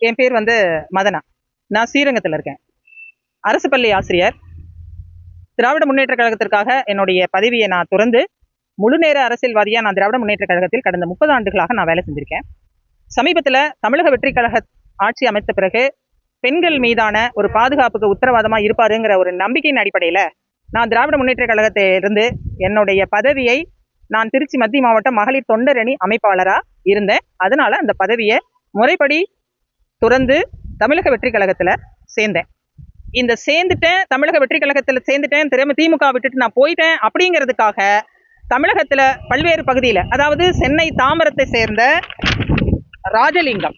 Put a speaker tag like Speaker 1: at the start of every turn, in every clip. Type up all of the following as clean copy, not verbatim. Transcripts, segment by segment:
Speaker 1: என் பேர் வந்து மதனா. நான் ஸ்ரீரங்கத்தில் இருக்கேன். அரசு பள்ளி ஆசிரியர். திராவிட முன்னேற்ற கழகத்திற்காக என்னுடைய பதவியை நான் துறந்து முழு நேர அரசியல்வாதியாக நான் திராவிட முன்னேற்ற கழகத்தில் கடந்த 30 ஆண்டுகளாக நான் வேலை செஞ்சிருக்கேன். சமீபத்தில் தமிழக வெற்றி கழக ஆட்சி அமைத்த பிறகு பெண்கள் மீதான ஒரு பாதுகாப்புக்கு உத்தரவாதமாக இருப்பாருங்கிற ஒரு நம்பிக்கையின் அடிப்படையில் நான் திராவிட முன்னேற்ற கழகத்திலிருந்து என்னுடைய பதவியை நான் திருச்சி மத்திய மாவட்ட மகளிர் தொண்டரணி அமைப்பாளராக இருந்தேன். அதனால அந்த பதவியை முறைப்படி துறந்து தமிழக வெற்றி கழகத்தில் சேர்ந்தேன். இந்த சேர்ந்துட்டேன், தமிழக வெற்றி கழகத்தில் சேர்ந்துட்டேன், திமுக விட்டுட்டு நான் போயிட்டேன் அப்படிங்கிறதுக்காக தமிழகத்தில் பல்வேறு பகுதியில், அதாவது சென்னை தாம்பரத்தை சேர்ந்த ராஜலிங்கம்,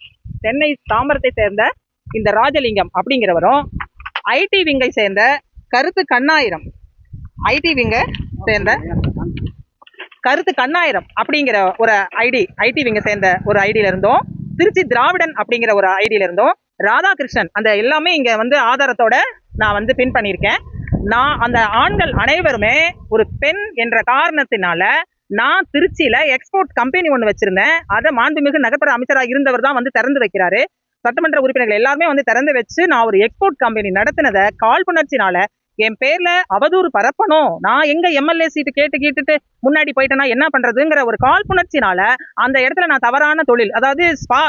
Speaker 1: இந்த ராஜலிங்கம் அப்படிங்கிறவரும், ஐடி விங்கை சேர்ந்த கருத்து கண்ணாயிரம் அப்படிங்கிற ஒரு ஐடி விங்கை சேர்ந்த ஒரு ஐடியில இருந்தோம், திருச்சி திராவிடன் அப்படிங்கிற ஒரு ஐடியில இருந்தோம், ராதாகிருஷ்ணன், அந்த எல்லாமே இங்க வந்து ஆதாரத்தோட நான் பின் பண்ணியிருக்கேன். நான் அந்த ஆண்கள் அனைவருமே ஒரு பெண் என்ற காரணத்தினால நான் திருச்சியில எக்ஸ்போர்ட் கம்பெனி ஒன்று வச்சிருந்தேன். அதை மாண்புமிகு நகர்ப்புற அமைச்சராக இருந்தவர் தான் திறந்து வைக்கிறாரு. சட்டமன்ற உறுப்பினர்கள் எல்லாருமே திறந்து வச்சு நான் ஒரு எக்ஸ்போர்ட் கம்பெனி நடத்தினதை காழ்ப்புணர்ச்சினால என் பேர்ல அவதூறு பரப்பணும், நான் எங்க எம்எல்ஏ சீட்டு கேட்டுட்டு முன்னாடி போயிட்டேன்னா என்ன பண்றதுங்கிற ஒரு காழ்ப்புணர்ச்சினால அந்த இடத்துல நான் தவறான தொழில், அதாவது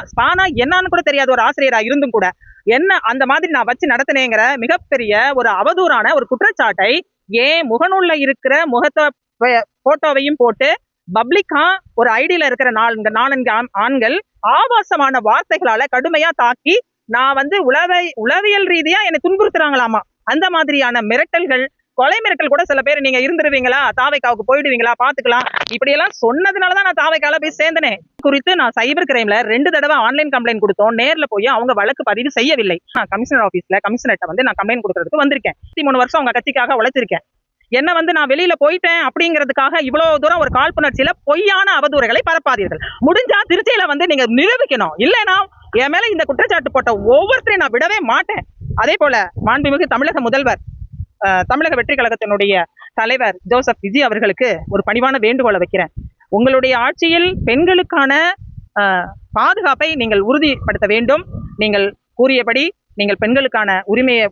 Speaker 1: ஸ்பானா என்னன்னு கூட தெரியாத ஒரு ஆசிரியரா இருந்தும் கூட என்ன அந்த மாதிரி நான் வச்சு நடத்தினேங்கிற மிகப்பெரிய ஒரு அவதூறான ஒரு குற்றச்சாட்டை ஏன் முகநூல்ல இருக்கிற போட்டோவையும் போட்டு பப்ளிக்கா ஒரு ஐடியில இருக்கிற 4 ஆண்கள் ஆபாசமான வார்த்தைகளால கடுமையா தாக்கி நான் உளவியல் ரீதியா என்னை துன்புறுத்துறாங்களாமா. அந்த மாதிரியான மிரட்டல்கள், கொலை மிரட்டல் கூட சில பேர் நீங்க இருந்துருவீங்களா, தாவைக்காவுக்கு போயிடுவீங்களா, பாத்துக்கலாம், இப்படி எல்லாம் சொன்னதுனாலதான் நான் தாவைக்கால போய் சேர்ந்தனே. குறித்து நான் சைபர் கிரைம்ல 2 தடவை ஆன்லைன் கம்ப்ளைண்ட் கொடுத்தோம். நேர்ல போய் அவங்க வழக்கு பதிவு செய்யவில்லை. கமிஷனர் ஆபீஸ்ல கமிஷனர்ட்ட நான் கம்ப்ளைண்ட் கொடுக்கறதுக்கு வந்திருக்கேன். 13 வருஷம் அவங்க கட்சிக்காக உழைச்சிருக்கேன். என்ன நான் வெளியில போயிட்டேன் அப்படிங்கிறதுக்காக இவ்வளவு தூரம் ஒரு காழ்ப்புணர்ச்சியில பொய்யான அவதூறுகளை பரப்பாதீர்கள். முடிஞ்சா திருச்சியில நீங்க நிரூபிக்கணும். இல்லைன்னா என் மேல இந்த குற்றச்சாட்டு போட்ட ஒவ்வொருத்தரையும் நான் விடவே மாட்டேன். அதே போல மாண்புமிகு தமிழக முதல்வர், தமிழக வெற்றி கழகத்தினுடைய தலைவர் ஜோசப் விஜய் அவர்களுக்கு ஒரு பணிவான வேண்டுகோளை வைக்கிறேன். உங்களுடைய ஆட்சியில் பெண்களுக்கான பாதுகாப்பை நீங்கள் உறுதிப்படுத்த வேண்டும். நீங்கள் கூறியபடி நீங்கள் பெண்களுக்கான உரிமையை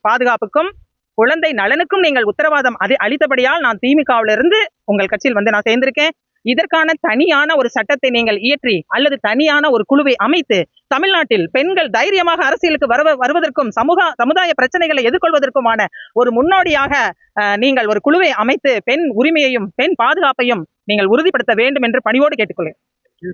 Speaker 1: பாதுகாப்புக்கும் குழந்தை நலனுக்கும் நீங்கள் உத்தரவாதம் அளித்தபடியால் நான் திமுகவிலிருந்து உங்கள் கட்சியில் நான் சேர்ந்திருக்கேன். இதற்கான தனியான ஒரு சட்டத்தை நீங்கள் இயற்றி அல்லது தனியான ஒரு குழுவை அமைத்து தமிழ்நாட்டில் பெண்கள் தைரியமாக அரசியலுக்கு வருவதற்கும் சமுதாய பிரச்சனைகளை எதிர்கொள்வதற்குமான ஒரு முன்னோடியாக நீங்கள் ஒரு குழுவை அமைத்து பெண் உரிமையையும் பெண் பாதுகாப்பையும் நீங்கள் உறுதிப்படுத்த வேண்டும் என்று பணிவோடு கேட்டுக்கொள்கிறேன்.